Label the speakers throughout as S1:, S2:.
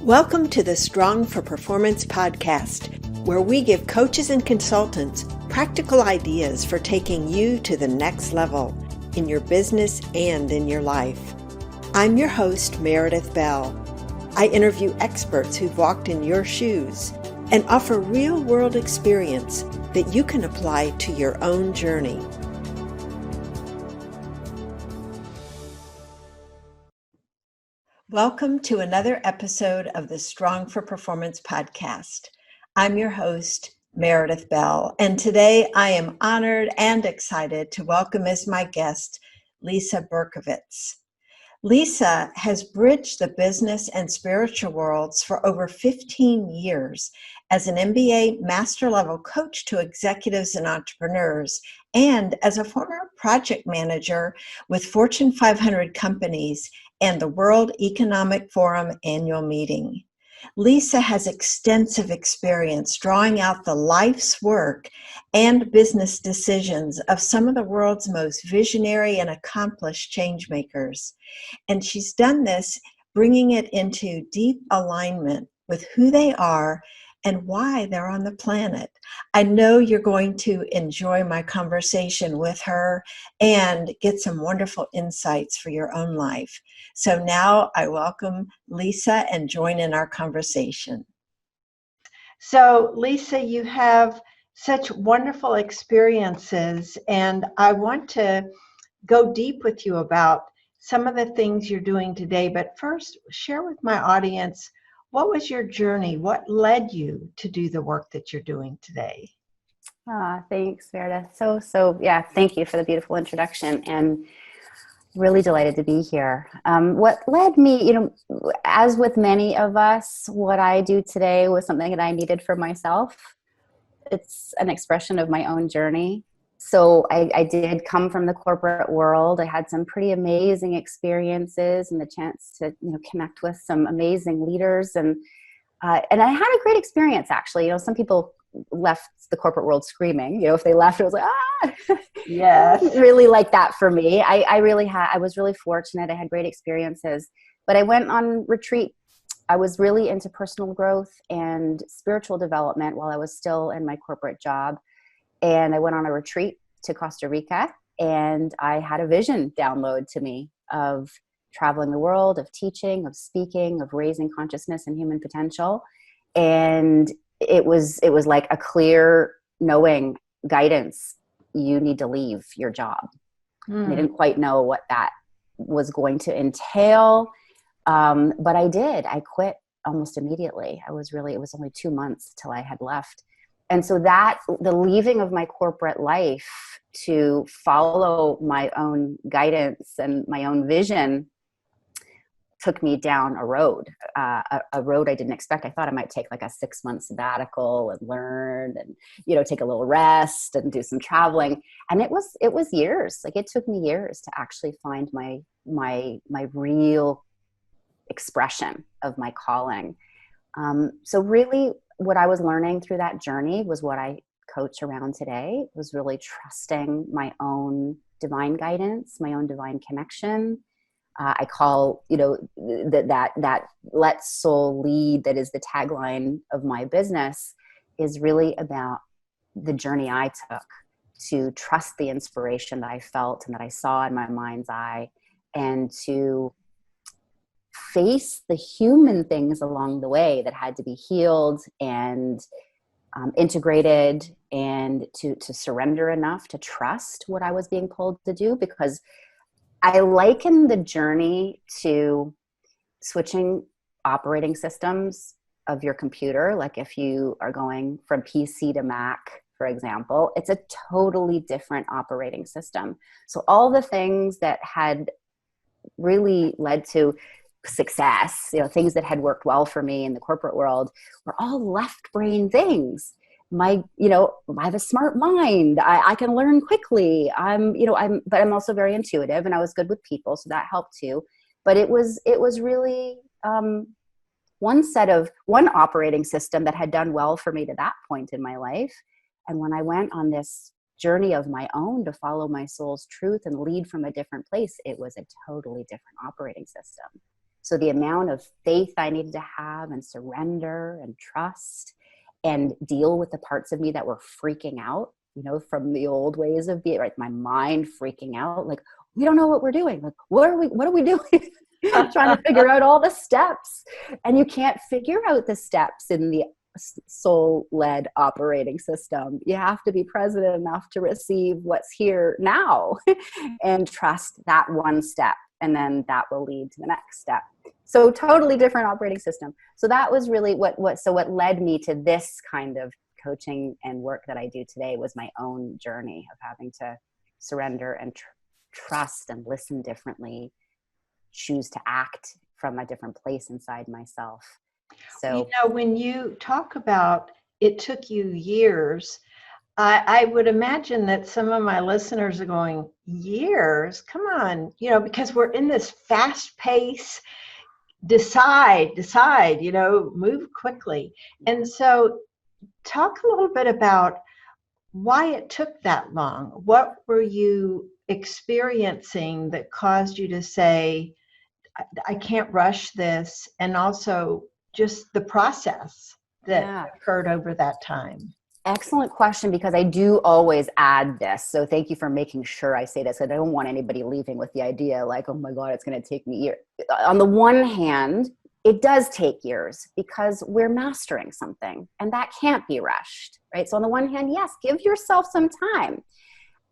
S1: Welcome to the Strong for Performance podcast, where we give coaches and consultants practical ideas for taking you to the next level in your business and in your life. I'm your host, Meredith Bell. I interview experts who've walked in your shoes and offer real-world experience that you can apply to your own journey. Welcome to another episode of the Strong for Performance podcast. I'm your host, Meredith Bell, and today I am honored and excited to welcome as my guest, Lisa Berkovitz. Lisa has bridged the business and spiritual worlds for over 15 years as an MBA master level coach to executives and entrepreneurs, and as a former project manager with Fortune 500 companies and the World Economic Forum annual meeting. Lisa has extensive experience drawing out the life's work and business decisions of some of the world's most visionary and accomplished change makers. And she's done this bringing it into deep alignment with who they are and why they're on the planet. I know you're going to enjoy my conversation with her and get some wonderful insights for your own life. So now I welcome Lisa and join in our conversation. So Lisa, you have such wonderful experiences, and I want to go deep with you about some of the things you're doing today. But first, share with my audience, what was your journey? What led you to do the work that you're doing today?
S2: Thanks, Meredith. Thank you for the beautiful introduction, and really delighted to be here. What led me, as with many of us, what I do today was something that I needed for myself. It's an expression of my own journey. So I did come from the corporate world. I had some pretty amazing experiences and the chance to connect with some amazing leaders, and I had a great experience actually. Some people left the corporate world screaming. If they left, it was like
S1: Yes.
S2: Really like that for me. I was really fortunate. I had great experiences, but I went on retreat. I was really into personal growth and spiritual development while I was still in my corporate job. And I went on a retreat to Costa Rica, and I had a vision download to me of traveling the world, of teaching, of speaking, of raising consciousness and human potential. And it was like a clear knowing guidance. You need to leave your job. I didn't quite know what that was going to entail. But I did. I quit almost immediately. It was only 2 months till I had left. And so the leaving of my corporate life to follow my own guidance and my own vision took me down a road I didn't expect. I thought I might take like a 6-month sabbatical and learn and, take a little rest and do some traveling. And it was years. Like it took me years to actually find my real expression of my calling. So really what I was learning through that journey was what I coach around today, was really trusting my own divine guidance, my own divine connection. I call, that let soul lead, that is the tagline of my business, is really about the journey I took to trust the inspiration that I felt and that I saw in my mind's eye, and to face the human things along the way that had to be healed and integrated, and to surrender enough to trust what I was being pulled to do. Because I liken the journey to switching operating systems of your computer. Like if you are going from PC to Mac, for example, it's a totally different operating system. So all the things that had really led to success, things that had worked well for me in the corporate world, were all left brain things. I have a smart mind. I can learn quickly. But I'm also very intuitive, and I was good with people, so that helped too. But it was really one operating system that had done well for me to that point in my life. And when I went on this journey of my own to follow my soul's truth and lead from a different place, it was a totally different operating system. So the amount of faith I needed to have and surrender and trust and deal with the parts of me that were freaking out, from the old ways of being, right? My mind freaking out, like, we don't know what we're doing. Like, what are we doing? Trying to figure out all the steps. And you can't figure out the steps in the soul-led operating system. You have to be present enough to receive what's here now and trust that one step. And then that will lead to the next step. So totally different operating system. So that was really what led me to this kind of coaching and work that I do today was my own journey of having to surrender and trust and listen differently, choose to act from a different place inside myself. So,
S1: when you talk about it took you years, I would imagine that some of my listeners are going, years? Come on, because we're in this fast pace, decide, move quickly. And so talk a little bit about why it took that long. What were you experiencing that caused you to say, I can't rush this, and also just the process that occurred over that time?
S2: Excellent question, because I do always add this. So thank you for making sure I say this. I don't want anybody leaving with the idea like, oh my God, it's going to take me years. On the one hand, it does take years because we're mastering something and that can't be rushed, right? So on the one hand, yes, give yourself some time.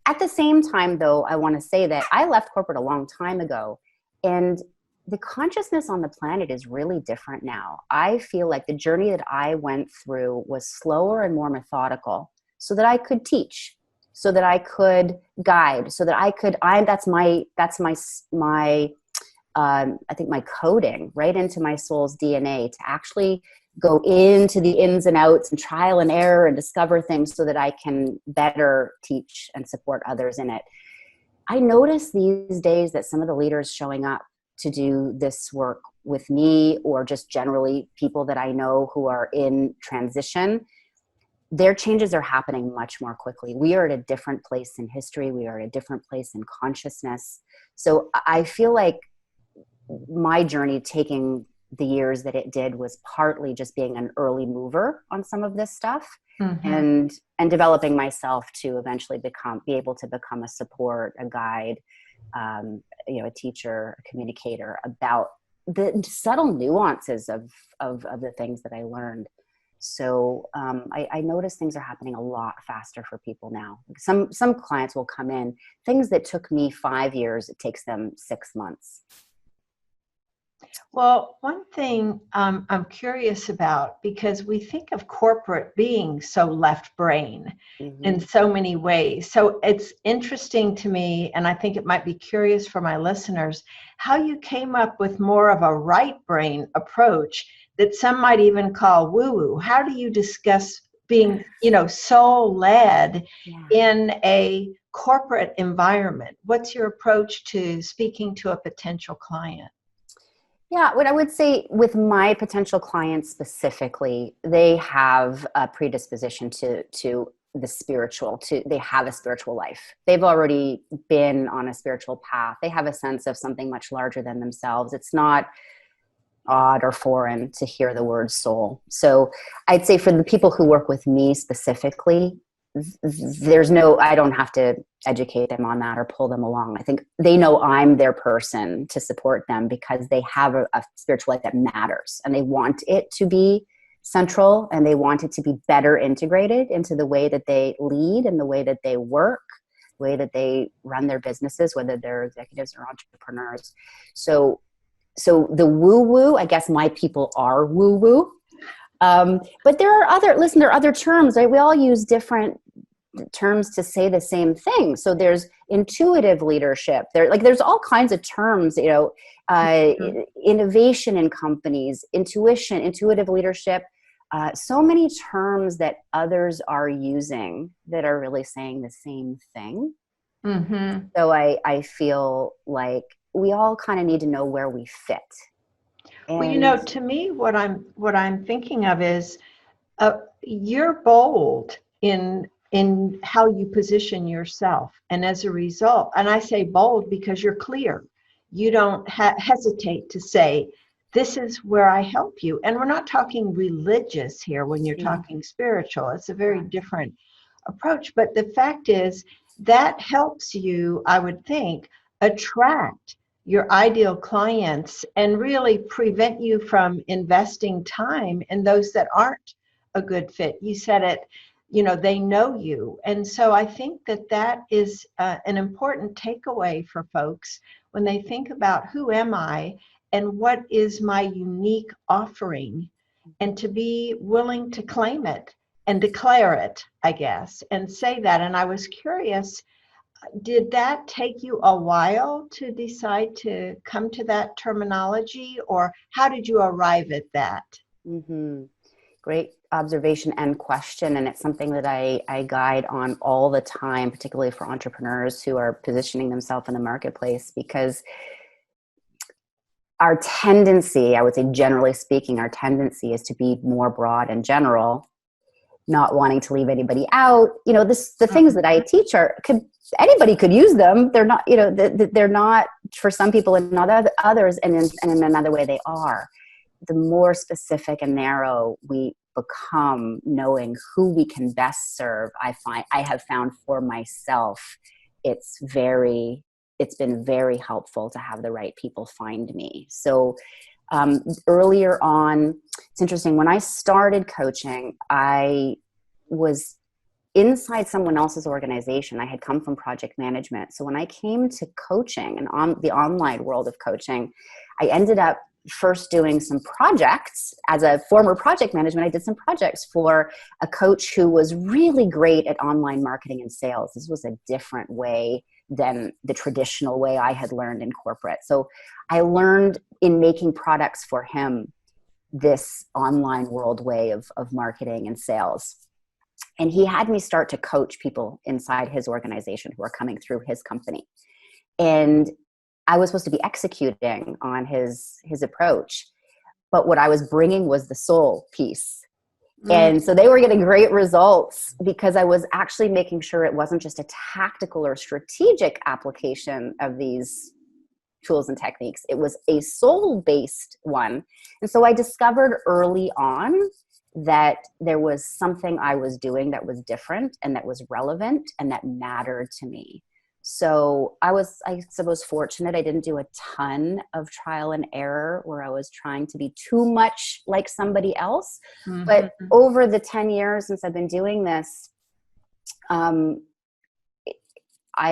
S2: At the same time, though, I want to say that I left corporate a long time ago, and the consciousness on the planet is really different now. I feel like the journey that I went through was slower and more methodical so that I could teach, so that I could guide, so that I could, that's my I think my coding right into my soul's DNA to actually go into the ins and outs and trial and error and discover things so that I can better teach and support others in it. I notice these days that some of the leaders showing up to do this work with me, or just generally people that I know who are in transition, their changes are happening much more quickly. We are at a different place in history. We are at a different place in consciousness. So I feel like my journey taking the years that it did was partly just being an early mover on some of this stuff, and developing myself to eventually be able to become a support, a guide, a teacher, a communicator about the subtle nuances of the things that I learned. So I notice things are happening a lot faster for people now. Some clients will come in, things that took me 5 years, it takes them 6 months.
S1: Well, one thing I'm curious about, because we think of corporate being so left brain in so many ways. So it's interesting to me, and I think it might be curious for my listeners, how you came up with more of a right brain approach that some might even call woo-woo. How do you discuss being, soul led in a corporate environment? What's your approach to speaking to a potential client?
S2: Yeah, what I would say with my potential clients specifically, they have a predisposition to the spiritual, they have a spiritual life. They've already been on a spiritual path. They have a sense of something much larger than themselves. It's not odd or foreign to hear the word soul. So I'd say for the people who work with me specifically, I don't have to educate them on that or pull them along. I think they know I'm their person to support them because they have a spiritual life that matters, and they want it to be central, and they want it to be better integrated into the way that they lead and the way that they work, the way that they run their businesses, whether they're executives or entrepreneurs. So the woo-woo, I guess my people are woo-woo. But there are other terms, right? We all use different terms to say the same thing. So there's intuitive leadership. There's all kinds of terms, innovation in companies, intuitive leadership, so many terms that others are using that are really saying the same thing. So I feel like we all kind of need to know where we fit.
S1: Well, to me, what I'm thinking of is you're bold in how you position yourself, and as a result, and I say bold because you're clear. You don't hesitate to say, this is where I help you. And we're not talking religious here when you're
S2: Yeah.
S1: talking spiritual. It's a very different approach. But the fact is that helps you, I would think, attract your ideal clients and really prevent you from investing time in those that aren't a good fit. You said it, they know you. And so I think that that is an important takeaway for folks when they think about who am I and what is my unique offering, and to be willing to claim it and declare it, I guess, and say that. And I was curious, did that take you a while to decide to come to that terminology, or how did you arrive at that?
S2: Mm-hmm. Great observation and question. And it's something that I guide on all the time, particularly for entrepreneurs who are positioning themselves in the marketplace, because our tendency, I would say generally speaking, our tendency is to be more broad and general, not wanting to leave anybody out. The things that I teach anybody could use them. They're not, they're not for some people and not others. And in another way they are. The more specific and narrow we become, knowing who we can best serve, I have found for myself, it's been very helpful to have the right people find me. So earlier on, it's interesting, when I started coaching, I was inside someone else's organization. I had come from project management. So when I came to coaching and on the online world of coaching, I ended up first doing some projects. As a former project management, I did some projects for a coach who was really great at online marketing and sales. This was a different way than the traditional way I had learned in corporate. So I learned in making products for him this online world way of marketing and sales. And he had me start to coach people inside his organization who are coming through his company. And I was supposed to be executing on his approach, but what I was bringing was the soul piece. And so they were getting great results because I was actually making sure it wasn't just a tactical or strategic application of these tools and techniques. It was a soul-based one. And so I discovered early on that there was something I was doing that was different and that was relevant and that mattered to me. So I suppose, fortunate. I didn't do a ton of trial and error where I was trying to be too much like somebody else. Mm-hmm. But over the 10 years since I've been doing this, I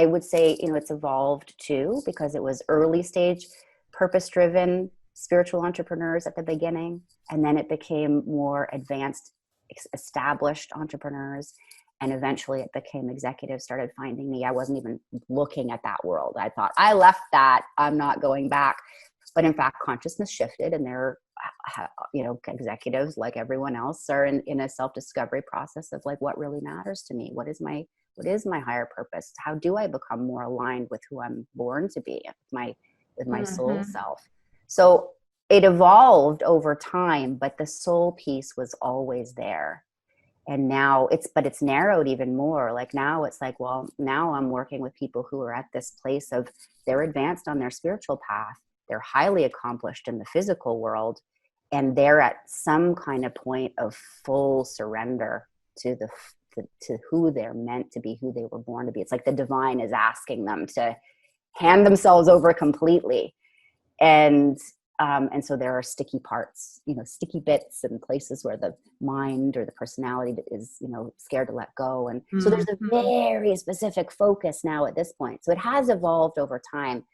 S2: would say, it's evolved too, because it was early stage, purpose-driven spiritual entrepreneurs at the beginning. And then it became more advanced, established entrepreneurs. And eventually it became executives started finding me. I wasn't even looking at that world. I thought, I left that, I'm not going back. But in fact, consciousness shifted, and they're, executives like everyone else are in a self-discovery process of like, what really matters to me? What is my higher purpose? How do I become more aligned with who I'm born to be, with my soul self? So it evolved over time, but the soul piece was always there. And now it's narrowed even more. Like now it's like, well, now I'm working with people who are at this place of they're advanced on their spiritual path. They're highly accomplished in the physical world. And they're at some kind of point of full surrender to to who they're meant to be, who they were born to be. It's like the divine is asking them to hand themselves over completely. And so there are sticky parts, sticky bits and places where the mind or the personality is, scared to let go. And so there's a very specific focus now at this point. So it has evolved over time,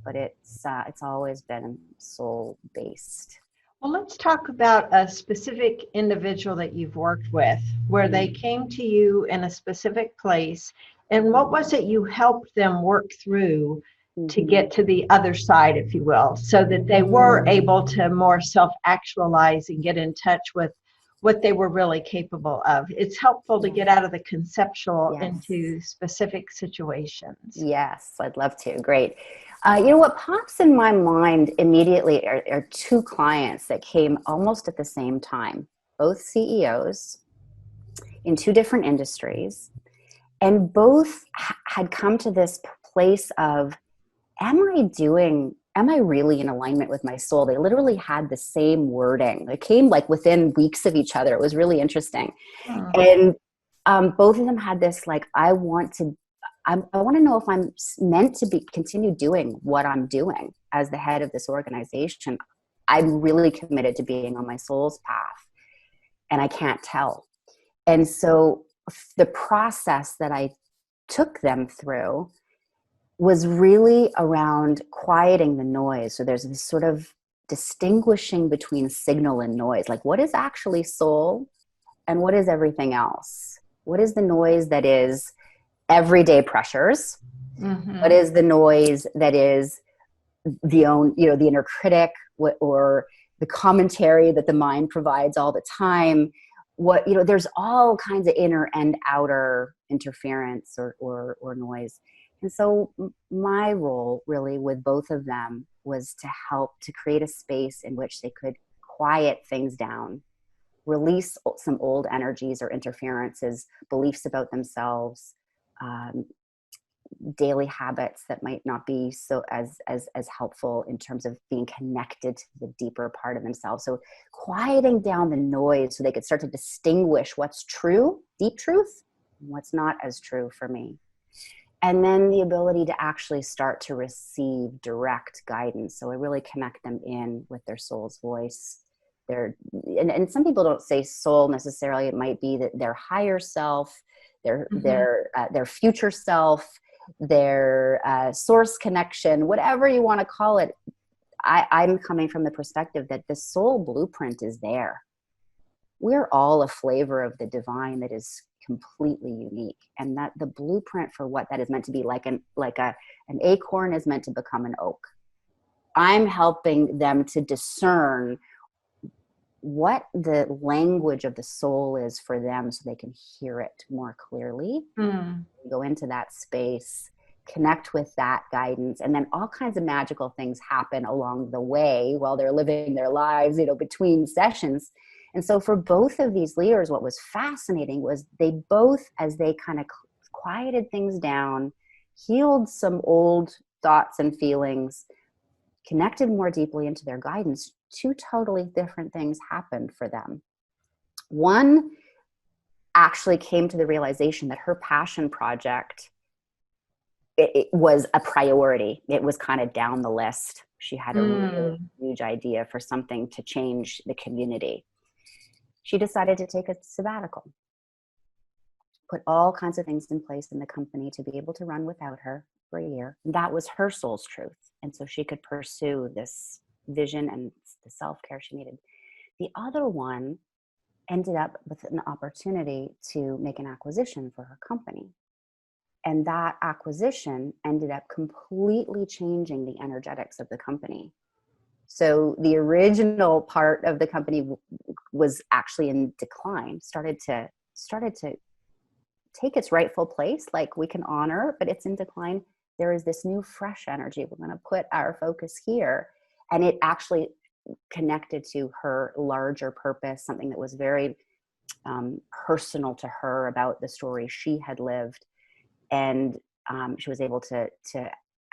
S2: but it's always been soul based.
S1: Well, let's talk about a specific individual that you've worked with, where they came to you in a specific place, and what was it you helped them work through to get to the other side, if you will, so that they were able to more self-actualize and get in touch with what they were really capable of? It's helpful to get out of the conceptual into specific situations.
S2: Yes, I'd love to. Great. What pops in my mind immediately are two clients that came almost at the same time, both CEOs in two different industries, and both had come to this place of, am am I really in alignment with my soul? They literally had the same wording. It came like within weeks of each other. It was really interesting.
S1: Hmm.
S2: And both of them had this, like, I want to know if I'm meant to continue doing what I'm doing as the head of this organization. I'm really committed to being on my soul's path, and I can't tell. And so the process that I took them through was really around quieting the noise. So there's this sort of distinguishing between signal and noise. Like, what is actually soul and what is everything else? What is the noise that is everyday pressures?
S1: Mm-hmm.
S2: What is the noise that is the inner critic, or the commentary that the mind provides all the time? There's all kinds of inner and outer interference or noise. And so my role really with both of them was to help to create a space in which they could quiet things down, release some old energies or interferences, beliefs about themselves, daily habits that might not be so as helpful in terms of being connected to the deeper part of themselves. So quieting down the noise so they could start to distinguish what's true, deep truth, and what's not as true for me. And then the ability to actually start to receive direct guidance. So I really connect them in with their soul's voice. And some people don't say soul necessarily. It might be that their higher self, their future self, their source connection, whatever you want to call it. I'm coming from the perspective that the soul blueprint is there. We're all a flavor of the divine that is completely unique, and that the blueprint for what that is meant to be, like an acorn is meant to become an oak. I'm helping them to discern what the language of the soul is for them so they can hear it more clearly. Go into that space, connect with that guidance, and then all kinds of magical things happen along the way while they're living their lives, between sessions. And so for both of these leaders, what was fascinating was they both, as they kind of quieted things down, healed some old thoughts and feelings, connected more deeply into their guidance, two totally different things happened for them. One actually came to the realization that her passion project, it was a priority. It was kind of down the list. She had a really huge idea for something to change the community. She decided to take a sabbatical, put all kinds of things in place in the company to be able to run without her for a year. And that was her soul's truth. And so she could pursue this vision and the self-care she needed. The other one ended up with an opportunity to make an acquisition for her company. And that acquisition ended up completely changing the energetics of the company. So the original part of the company was actually in decline, started to take its rightful place, like we can honor, but it's in decline. There is this new fresh energy. We're going to put our focus here. And it actually connected to her larger purpose, something that was very personal to her about the story she had lived. And she was able to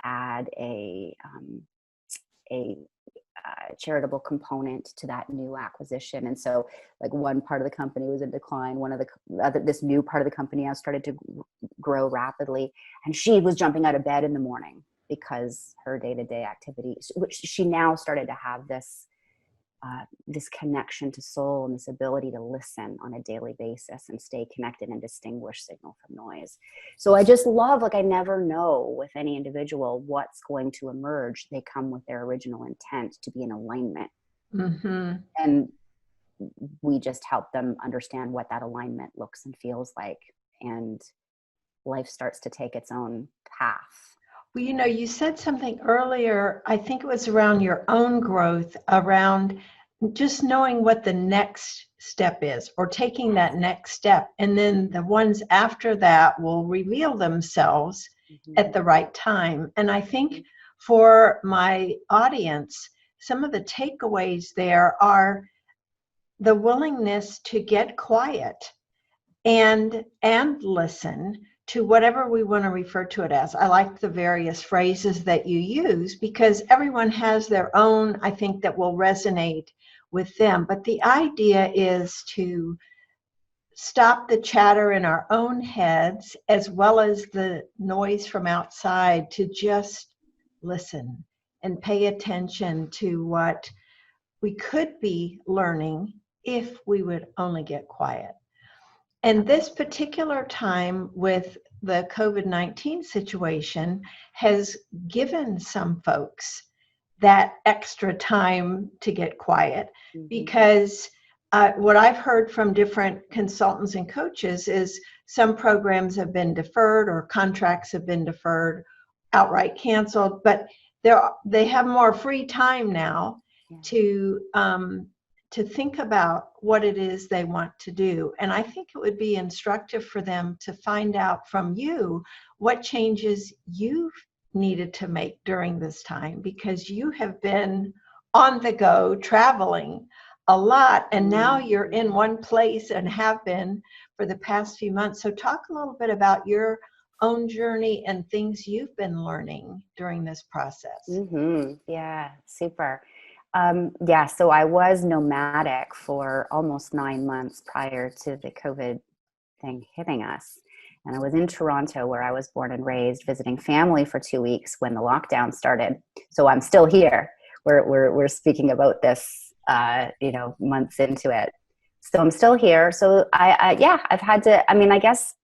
S2: add a charitable component to that new acquisition. And so, like, one part of the company was in decline. This new part of the company now started to grow rapidly, and she was jumping out of bed in the morning because her day-to-day activities, which she now started to have this connection to soul and this ability to listen on a daily basis and stay connected and distinguish signal from noise. So I just love, I never know with any individual what's going to emerge. They come with their original intent to be in alignment. And we just help them understand what that alignment looks and feels like. And life starts to take its own path.
S1: Well, you said something earlier, I think it was around your own growth, around just knowing what the next step is, or taking that next step. And then the ones after that will reveal themselves at the right time. And I think for my audience, some of the takeaways there are the willingness to get quiet and listen, to whatever we want to refer to it as. I like the various phrases that you use because everyone has their own, I think, that will resonate with them. But the idea is to stop the chatter in our own heads as well as the noise from outside, to just listen and pay attention to what we could be learning if we would only get quiet. And this particular time with the COVID-19 situation has given some folks that extra time to get quiet, because what I've heard from different consultants and coaches is some programs have been deferred or contracts have been deferred, outright canceled, but they have more free time now to think about what it is they want to do. And I think it would be instructive for them to find out from you what changes you've needed to make during this time, because you have been on the go, traveling a lot, and now you're in one place and have been for the past few months. So talk a little bit about your own journey and things you've been learning during this process.
S2: Yeah, super. So I was nomadic for almost 9 months prior to the COVID thing hitting us. And I was in Toronto, where I was born and raised, visiting family for 2 weeks when the lockdown started. So I'm still here. We're speaking about this, months into it. So I'm still here. So I've had to, I guess,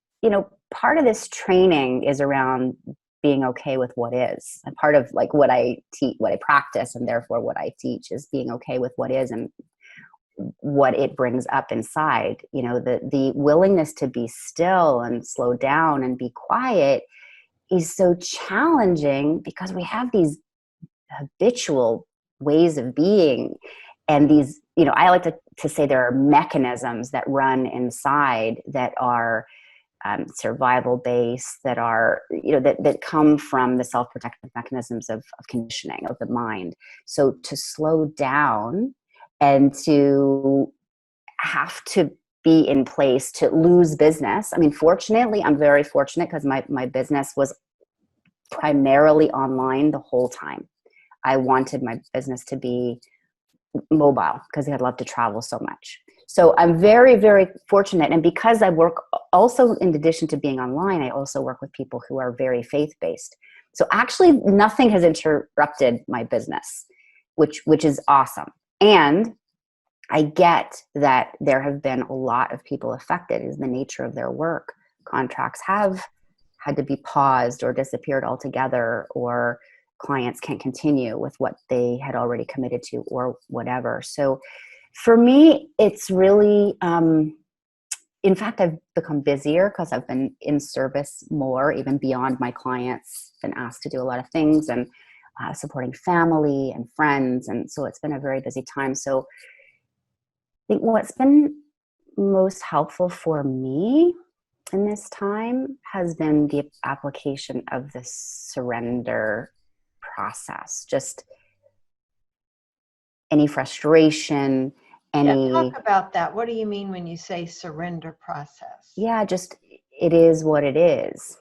S2: part of this training is around being okay with what is. And part of like what I teach, what I practice, and therefore what I teach, is being okay with what is and what it brings up inside. The willingness to be still and slow down and be quiet is so challenging because we have these habitual ways of being, and these, I like to say there are mechanisms that run inside that are survival based, that are, that come from the self-protective mechanisms of conditioning of the mind. So to slow down and to have to be in place to lose business. Fortunately, I'm very fortunate because my business was primarily online the whole time. I wanted my business to be mobile because I'd love to travel so much. So I'm very, very fortunate. And because I work also, in addition to being online, I also work with people who are very faith-based. So actually nothing has interrupted my business, which is awesome. And I get that there have been a lot of people affected, is the nature of their work. Contracts have had to be paused or disappeared altogether, or clients can't continue with what they had already committed to, or whatever. So for me, it's really, in fact, I've become busier because I've been in service more, even beyond my clients, been asked to do a lot of things, and supporting family and friends. And so it's been a very busy time. So I think what's been most helpful for me in this time has been the application of the surrender process. Just any frustration,
S1: talk about that. What do you mean when you say surrender process?
S2: Yeah, just it is what it is.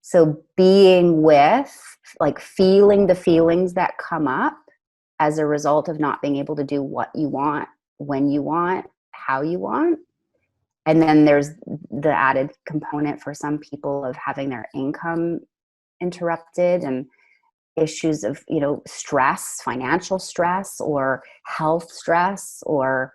S2: So being with, like, feeling the feelings that come up as a result of not being able to do what you want, when you want, how you want. And then there's the added component for some people of having their income interrupted, and issues of, stress, financial stress, or health stress, or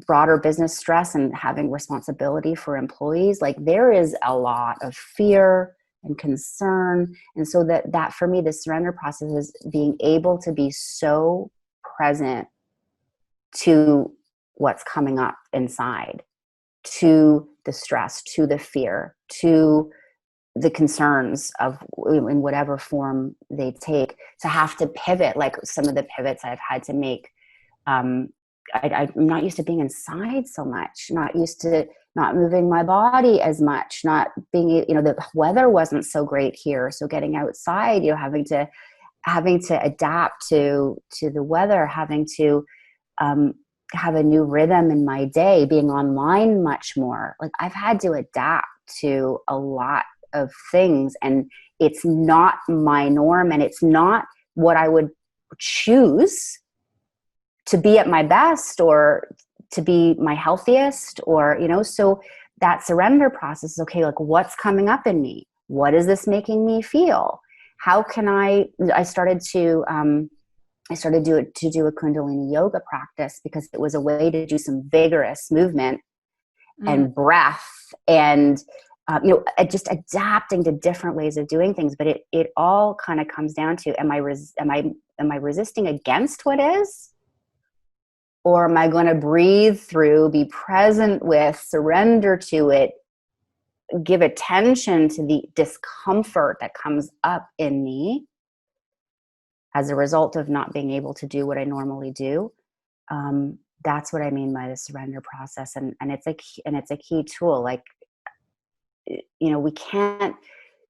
S2: broader business stress, and having responsibility for employees. Like, there is a lot of fear and concern. And so that for me, the surrender process is being able to be so present to what's coming up inside, to the stress, to the fear, to the concerns of, in whatever form they take, to have to pivot. Like some of the pivots I've had to make, I'm not used to being inside so much, not used to not moving my body as much, not being, the weather wasn't so great here. So getting outside, having to adapt to the weather, having to have a new rhythm in my day, being online much more. Like I've had to adapt to a lot of things, and it's not my norm, and it's not what I would choose to be at my best or to be my healthiest, or, you know, so that surrender process is okay. Like, what's coming up in me? What is this making me feel? How can I started to do a Kundalini yoga practice because it was a way to do some vigorous movement and breath and, just adapting to different ways of doing things. But it all kind of comes down to, am I resisting against what is? Or am I going to breathe through, be present with, surrender to it, give attention to the discomfort that comes up in me as a result of not being able to do what I normally do? That's what I mean by the surrender process. And it's a key tool. Like, we can't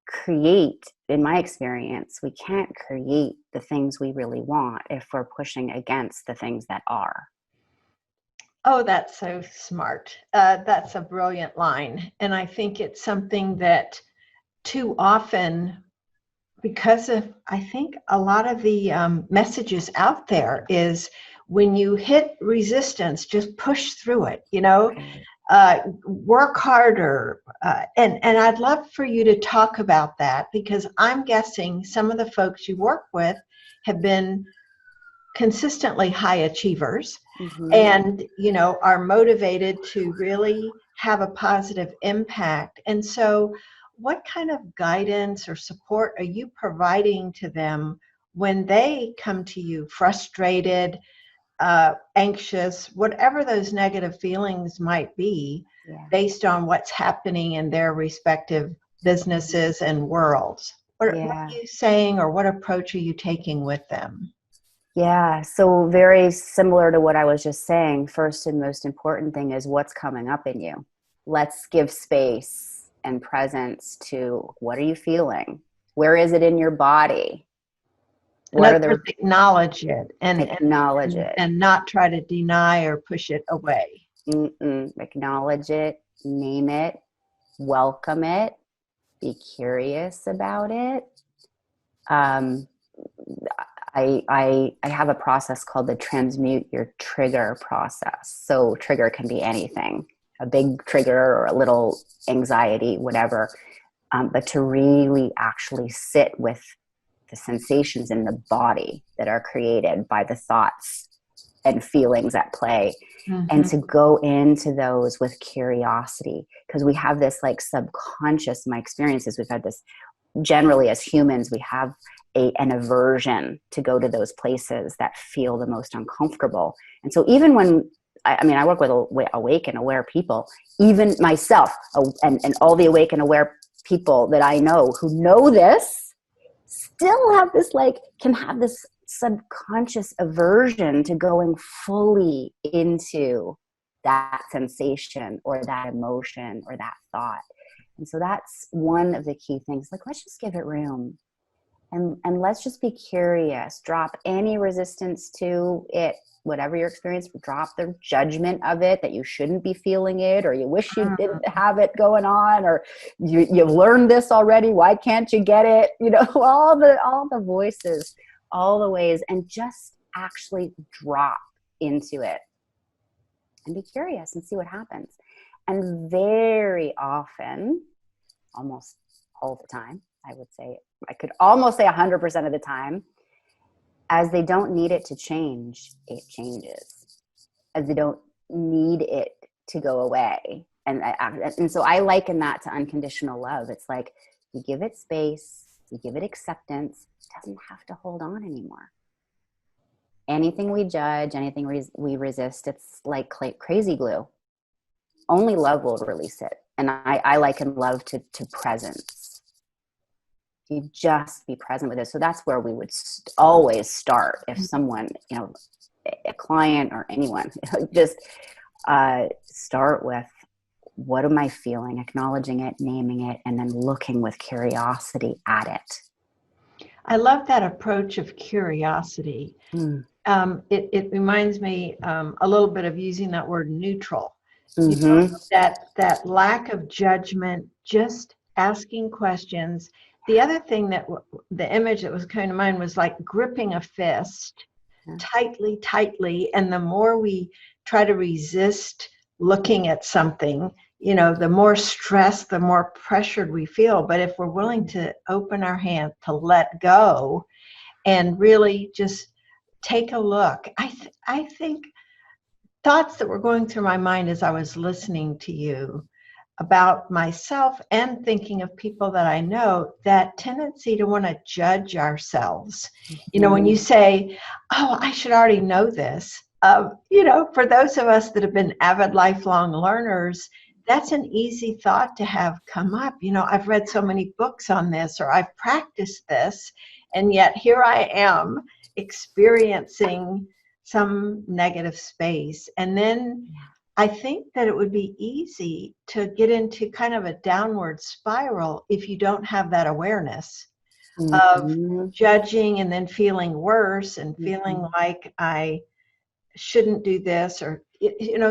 S2: create, in my experience, we can't create the things we really want if we're pushing against the things that are.
S1: Oh, that's so smart. That's a brilliant line. And I think it's something that too often, because of, I think a lot of the messages out there is when you hit resistance, just push through it, work harder. And I'd love for you to talk about that, because I'm guessing some of the folks you work with have been consistently high achievers, and are motivated to really have a positive impact. And so what kind of guidance or support are you providing to them when they come to you frustrated, anxious, whatever those negative feelings might be, based on what's happening in their respective businesses and worlds? What are you saying, or what approach are you taking with them?
S2: Yeah, so very similar to what I was just saying. First and most important thing is what's coming up in you. Let's give space and presence to, what are you feeling? Where is it in your body?
S1: Acknowledge it and
S2: acknowledge it,
S1: and not try to deny or push it away.
S2: Acknowledge it, name it, welcome it, be curious about it. I have a process called the transmute your trigger process. So trigger can be anything, a big trigger or a little anxiety, whatever. But to really actually sit with the sensations in the body that are created by the thoughts and feelings at play, and to go into those with curiosity, because we have this like subconscious, my experience is we've had this generally as humans, we have an aversion to go to those places that feel the most uncomfortable. And so even when, I work with awake and aware people, even myself and all the awake and aware people that I know who know this, still have this, can have this subconscious aversion to going fully into that sensation or that emotion or that thought. And so that's one of the key things. Let's just give it room. And let's just be curious. Drop any resistance to it, whatever your experience. Drop the judgment of it, that you shouldn't be feeling it, or you wish you didn't have it going on, or you've learned this already. Why can't you get it? All the voices, all the ways, and just actually drop into it and be curious and see what happens. And very often, almost all the time, I would say, I could almost say 100% of the time, as they don't need it to change, it changes. As they don't need it to go away. And so I liken that to unconditional love. It's like you give it space, you give it acceptance, it doesn't have to hold on anymore. Anything we judge, anything we resist, it's like crazy glue. Only love will release it. And I liken love to presence. You just be present with it. So that's where we would always start. If someone, a client or anyone, just start with, what am I feeling? Acknowledging it, naming it, and then looking with curiosity at it.
S1: I love that approach of curiosity. it reminds me a little bit of using that word neutral. You know,
S2: Mm-hmm.
S1: that lack of judgment, just asking questions. The other thing that the image that was coming to mind was like gripping a fist tightly, tightly. And the more we try to resist looking at something, the more stressed, the more pressured we feel. But if we're willing to open our hand, to let go and really just take a look, I think thoughts that were going through my mind as I was listening to you about myself and thinking of people that I know, that tendency to want to judge ourselves. When you say, oh, I should already know this, for those of us that have been avid lifelong learners, that's an easy thought to have come up. I've read so many books on this, or I've practiced this, and yet here I am experiencing some negative space. And then I think that it would be easy to get into kind of a downward spiral if you don't have that awareness of judging and then feeling worse and feeling like I shouldn't do this, or,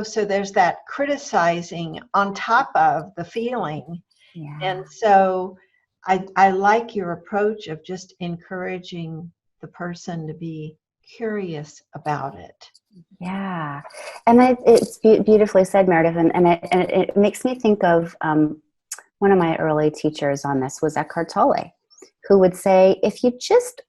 S1: so there's that criticizing on top of the feeling.
S2: Yeah.
S1: And so I like your approach of just encouraging the person to be curious about it.
S2: Yeah. And it's beautifully said, Meredith. And it makes me think of one of my early teachers on this was Eckhart Tolle, who would say, if you just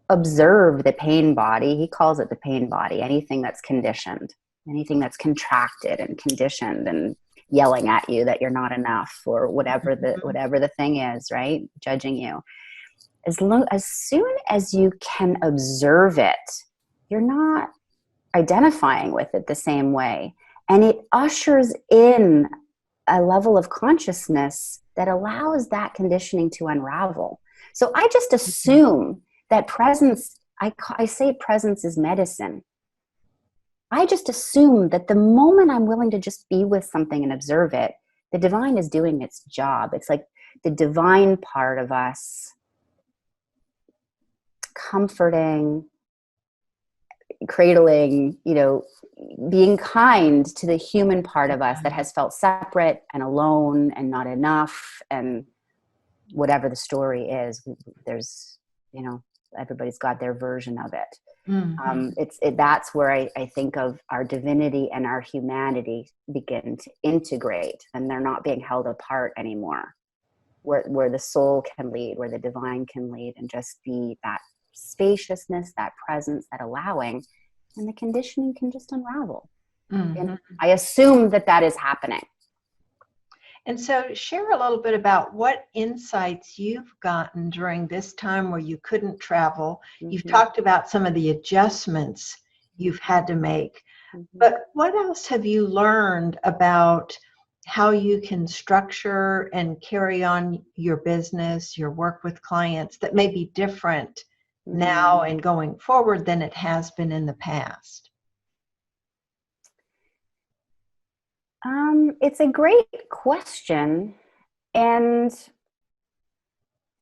S2: observe the pain body, he calls it the pain body, anything that's conditioned, anything that's contracted and conditioned and yelling at you that you're not enough, or whatever the thing is, right? Judging you. As soon as you can observe it, you're not identifying with it the same way. And it ushers in a level of consciousness that allows that conditioning to unravel. So I just assume that presence, I say presence is medicine. I just assume that the moment I'm willing to just be with something and observe it, the divine is doing its job. It's like the divine part of us comforting, cradling, being kind to the human part of us that has felt separate and alone and not enough, and whatever the story is, there's, everybody's got their version of it. That's where I think of our divinity and our humanity begin to integrate, and they're not being held apart anymore, where the soul can lead, where the divine can lead, and just be that spaciousness, that presence, that allowing, and the conditioning can just unravel. And I assume that is happening.
S1: And so share a little bit about what insights you've gotten during this time where you couldn't travel. You've talked about some of the adjustments you've had to make, but what else have you learned about how you can structure and carry on your business, your work with clients, that may be different now and going forward than it has been in the past?
S2: It's a great question. And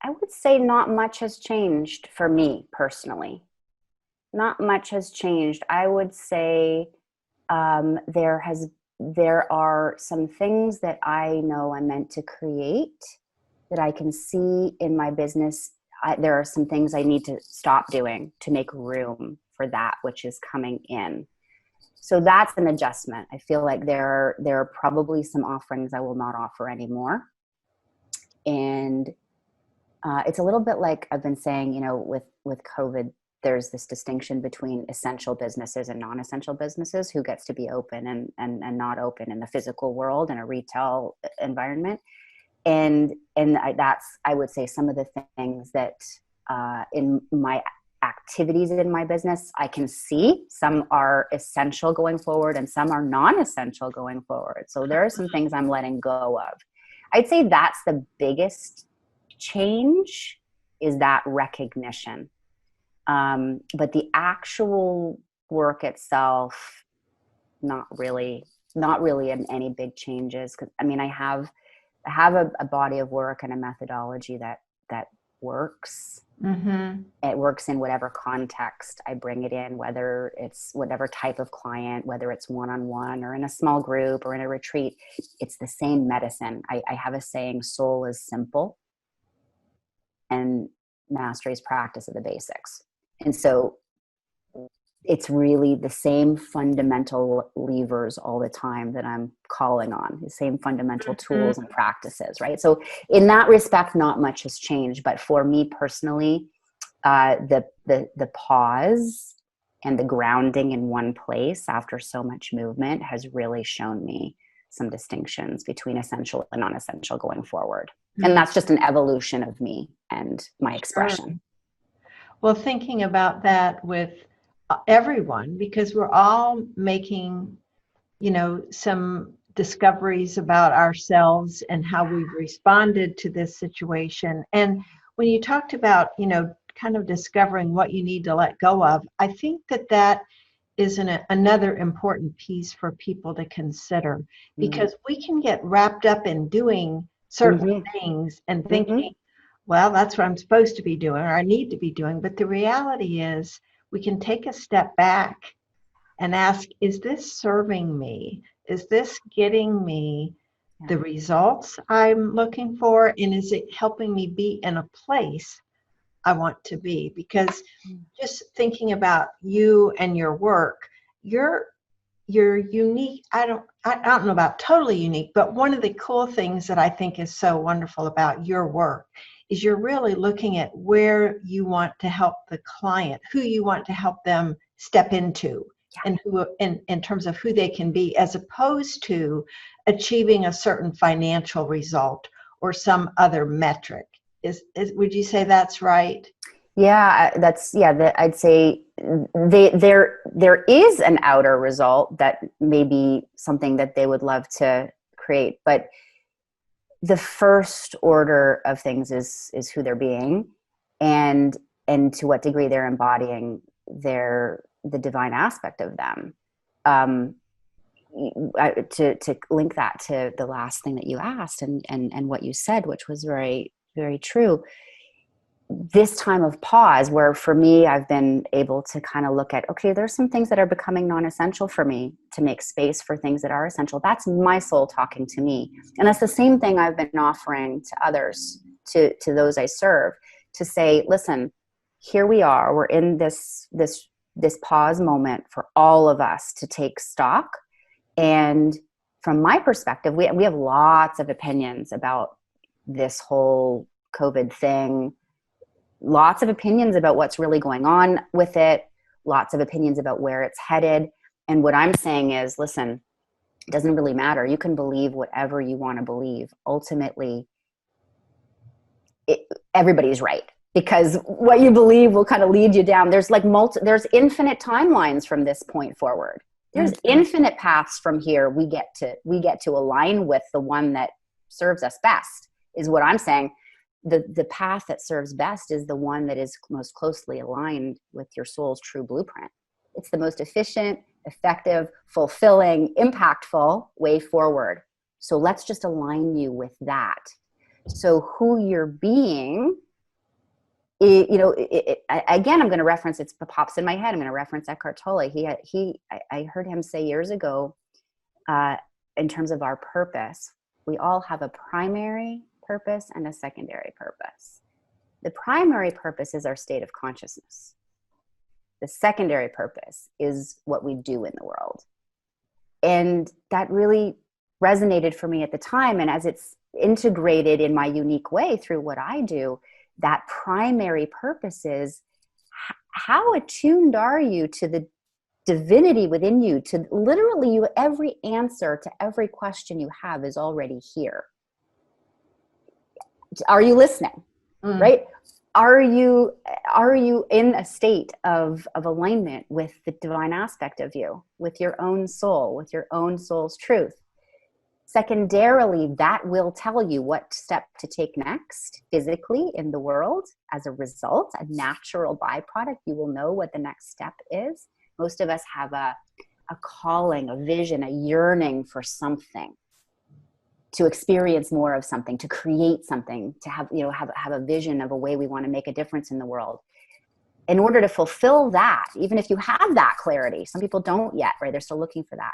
S2: I would say not much has changed for me personally. Not much has changed. I would say there are some things that I know I'm meant to create that I can see in my business. There are some things I need to stop doing to make room for that which is coming in. So that's an adjustment. I feel like there are probably some offerings I will not offer anymore. And it's a little bit like I've been saying, with COVID, there's this distinction between essential businesses and non-essential businesses, who gets to be open and not open in the physical world in a retail environment. And that's, I would say, some of the things that in my activities in my business, I can see some are essential going forward and some are non-essential going forward. So there are some things I'm letting go of. I'd say that's the biggest change, is that recognition. But the actual work itself, not really in any big changes. 'Cause I have a body of work and a methodology that works.
S1: Mm-hmm.
S2: It works in whatever context I bring it in, whether it's whatever type of client, whether it's one-on-one or in a small group or in a retreat. It's the same medicine. I have a saying, soul is simple and mastery is practice of the basics. And so it's really the same fundamental levers all the time that I'm calling on, the same fundamental tools and practices, right? So in that respect, not much has changed. But for me personally, the pause and the grounding in one place after so much movement has really shown me some distinctions between essential and non-essential going forward. And that's just an evolution of me and my expression.
S1: Well, thinking about that with everyone, because we're all making, some discoveries about ourselves and how we've responded to this situation. And when you talked about, kind of discovering what you need to let go of, I think that is another important piece for people to consider, because we can get wrapped up in doing certain things and thinking, well, that's what I'm supposed to be doing or I need to be doing. But the reality is we can take a step back and ask, is this serving me? Is this getting me the results I'm looking for? And is it helping me be in a place I want to be? Because just thinking about you and your work, you're unique. I don't know about totally unique, but one of the cool things that I think is so wonderful about your work is you're really looking at where you want to help the client, who you want to help them step into, and who in terms of who they can be, as opposed to achieving a certain financial result or some other metric. Would you say that's right?
S2: Yeah, I'd say there is an outer result that may be something that they would love to create, but the first order of things is who they're being, and to what degree they're embodying the divine aspect of them. To link that to the last thing that you asked and what you said, which was very, very true. This time of pause, where for me, I've been able to kind of look at, okay, there's some things that are becoming non-essential for me, to make space for things that are essential. That's my soul talking to me. And that's the same thing I've been offering to others, to those I serve, to say, listen, here we are, we're in this pause moment for all of us to take stock. And from my perspective, we have lots of opinions about this whole COVID thing, lots of opinions about what's really going on with it, lots of opinions about where it's headed. And what I'm saying is, listen, it doesn't really matter. You can believe whatever you want to believe. Ultimately, everybody's right, because what you believe will kind of lead you down. There's there's infinite timelines from this point forward. There's infinite paths from here. We get to align with the one that serves us best, is what I'm saying. The path that serves best is the one that is most closely aligned with your soul's true blueprint. It's the most efficient, effective, fulfilling, impactful way forward. So let's just align you with that. So who you're being, again, I'm going to reference, it pops in my head, I'm going to reference Eckhart Tolle. I heard him say years ago, in terms of our purpose, we all have a primary purpose and a secondary purpose. The primary purpose is our state of consciousness. The secondary purpose is what we do in the world. And that really resonated for me at the time. And as it's integrated in my unique way through what I do, that primary purpose is, how attuned are you to the divinity within you, to literally every answer to every question you have is already here. Are you listening? Right? Are you in a state of alignment with the divine aspect of you, with your own soul, with your own soul's truth? Secondarily, that will tell you what step to take next physically in the world. As a result, a natural byproduct, you will know what the next step is. Most of us have a calling, a vision, a yearning for something. to experience more of something, to create something, to have, have a vision of a way we want to make a difference in the world. In order to fulfill that, even if you have that clarity, some people don't yet, right? They're still looking for that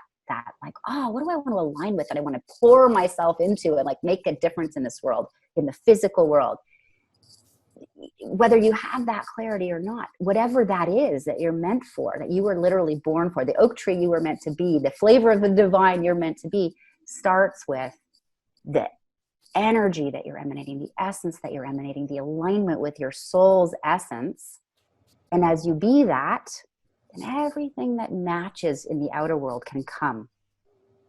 S2: like, oh, what do I want to align with that I want to pour myself into and like make a difference in this world, in the physical world. Whether you have that clarity or not, whatever that is that you're meant for, that you were literally born for, the oak tree you were meant to be, the flavor of the divine you're meant to be, starts with the energy that you're emanating, the essence that you're emanating, the alignment with your soul's essence. And as you be that, then everything that matches in the outer world can come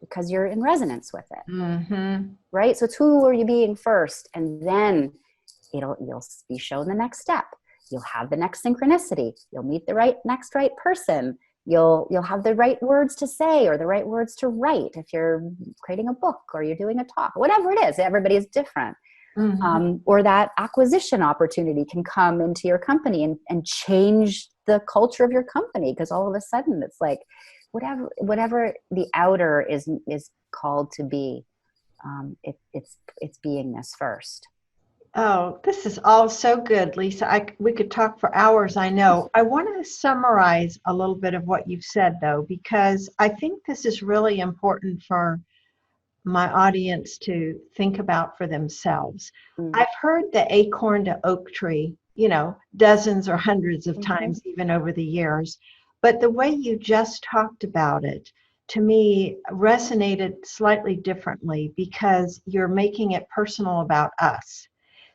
S2: because you're in resonance with it.
S1: Mm-hmm.
S2: Right? So it's who are you being first? And then you'll be shown the next step. You'll have the next synchronicity. You'll meet the next right person. You'll have the right words to say or the right words to write if you're creating a book or you're doing a talk, whatever it is. Everybody is different. Mm-hmm. Or that acquisition opportunity can come into your company and change the culture of your company, because all of a sudden it's like whatever the outer is called to be, it's beingness first.
S1: Oh, this is all so good, Lisa. We could talk for hours, I know. I want to summarize a little bit of what you've said, though, because I think this is really important for my audience to think about for themselves. I've heard the acorn to oak tree, dozens or hundreds of times, even over the years. But the way you just talked about it, to me, resonated slightly differently because you're making it personal about us.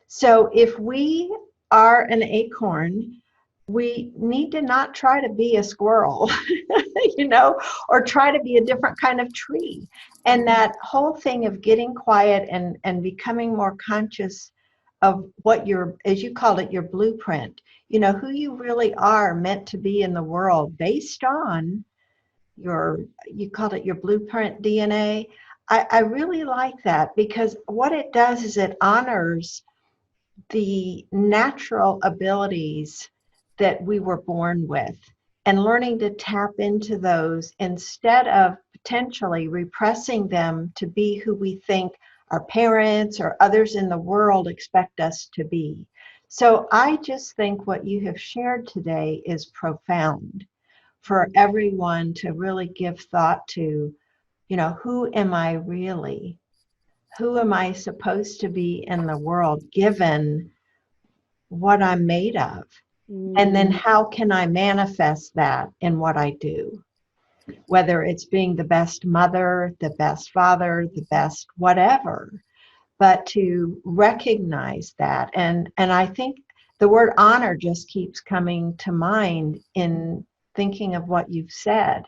S1: So if we are an acorn, we need to not try to be a squirrel, or try to be a different kind of tree. And that whole thing of getting quiet and becoming more conscious of what as you called it, your blueprint, who you really are meant to be in the world based on you called it your blueprint DNA. I really like that, because what it does is it honors the natural abilities that we were born with, and learning to tap into those instead of potentially repressing them to be who we think our parents or others in the world expect us to be. So I just think what you have shared today is profound for everyone to really give thought to, who am I really? Who am I supposed to be in the world given what I'm made of? And then how can I manifest that in what I do? Whether it's being the best mother, the best father, the best whatever, but to recognize that. And I think the word honor just keeps coming to mind in thinking of what you've said,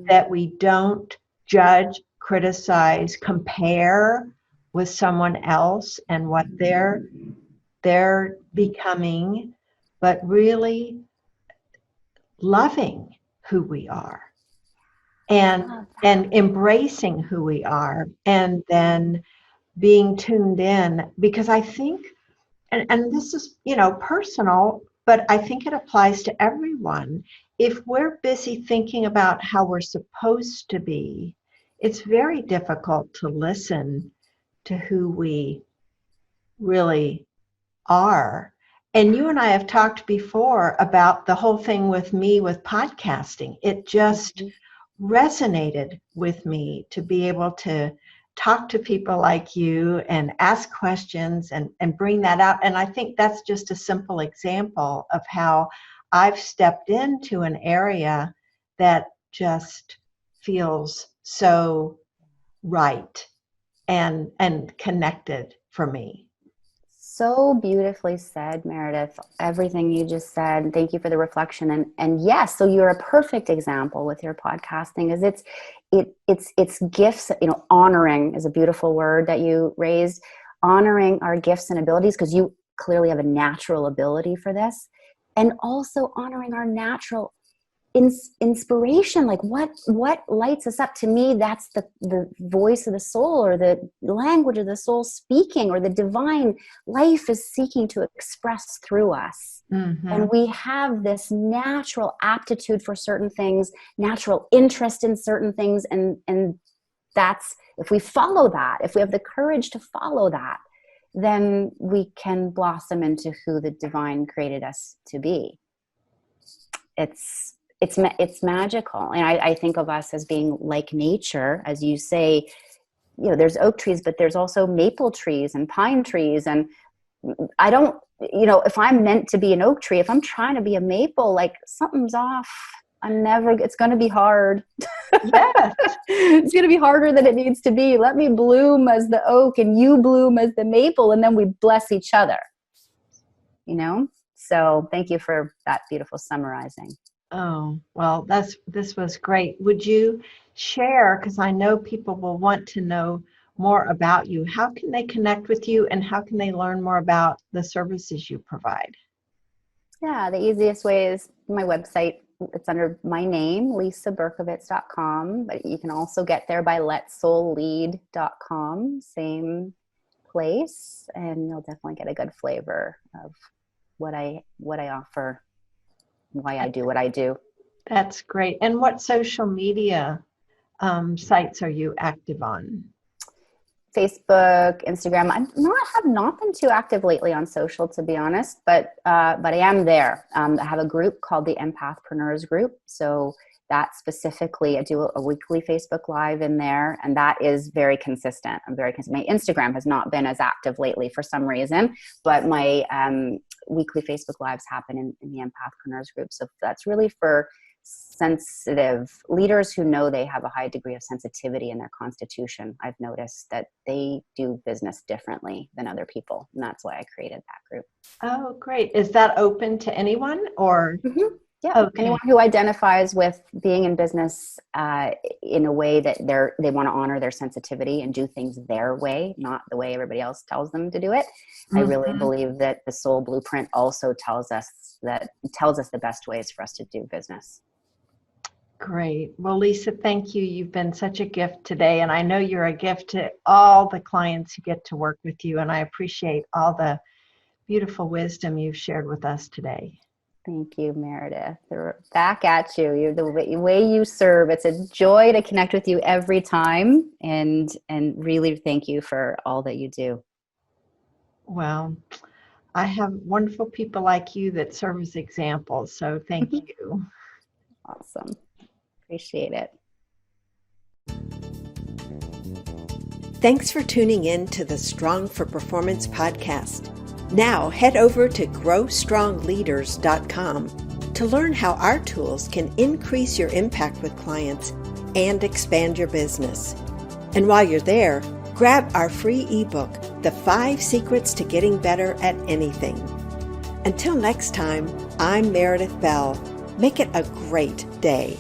S1: that we don't judge, criticize, compare with someone else and what they're becoming, but really loving who we are and embracing who we are, and then being tuned in. Because I think, and this is, personal, but I think it applies to everyone. If we're busy thinking about how we're supposed to be, it's very difficult to listen to who we really are. And you and I have talked before about the whole thing with me with podcasting. It just resonated with me to be able to talk to people like you and ask questions and bring that out. And I think that's just a simple example of how I've stepped into an area that just feels so right and connected for me.
S2: So beautifully said, Meredith. Everything you just said. Thank you for the reflection. And yes, so you're a perfect example with your podcasting. Is it's gifts. Honoring is a beautiful word that you raised. Honoring our gifts and abilities, because you clearly have a natural ability for this, and also honoring our natural inspiration. Like what lights us up. To me, that's the voice of the soul, or the language of the soul speaking, or the divine life is seeking to express through us. And we have this natural aptitude for certain things, natural interest in certain things, and if we follow that, if we have the courage to follow that, then we can blossom into who the divine created us to be. It's magical. And I think of us as being like nature, as you say, there's oak trees, but there's also maple trees and pine trees. And I don't, if I'm meant to be an oak tree, if I'm trying to be a maple, like something's off. It's going to be hard.
S1: Yes.
S2: It's going to be harder than it needs to be. Let me bloom as the oak and you bloom as the maple, and then we bless each other. So thank you for that beautiful summarizing.
S1: Oh, well, this was great. Would you share, because I know people will want to know more about you, how can they connect with you and how can they learn more about the services you provide?
S2: Yeah, the easiest way is my website. It's under my name, lisaberkovitz.com, but you can also get there by letsoullead.com, same place, and you'll definitely get a good flavor of what I offer, why I do what I do. That's
S1: great. And what social media sites are you active on?
S2: Facebook, Instagram. I have not been too active lately on social, to be honest, but I am there. I have a group called the Empathpreneurs Group. So that specifically, I do a weekly Facebook Live in there, and that is very consistent. I'm very consistent. My Instagram has not been as active lately for some reason, but my weekly Facebook Lives happen in the Empathpreneurs Group. So that's really for sensitive leaders who know they have a high degree of sensitivity in their constitution. I've noticed that they do business differently than other people, and that's why I created that group.
S1: Oh, great. Is that open to anyone or?
S2: Mm-hmm. Yeah,
S1: okay.
S2: Anyone who identifies with being in business in a way that they want to honor their sensitivity and do things their way, not the way everybody else tells them to do it. Mm-hmm. I really believe that the Soul Blueprint also tells us the best ways for us to do business.
S1: Great. Well, Lisa, thank you. You've been such a gift today, and I know you're a gift to all the clients who get to work with you, and I appreciate all the beautiful wisdom you've shared with us today.
S2: Thank you, Meredith. Back at you. You're the way you serve. It's a joy to connect with you every time, and really thank you for all that you do.
S1: Well, I have wonderful people like you that serve as examples, so thank you.
S2: Awesome. Appreciate it.
S1: Thanks for tuning in to the Strong for Performance podcast. Now head over to growstrongleaders.com to learn how our tools can increase your impact with clients and expand your business. And while you're there, grab our free ebook, The 5 Secrets to Getting Better at Anything. Until next time, I'm Meredith Bell. Make it a great day.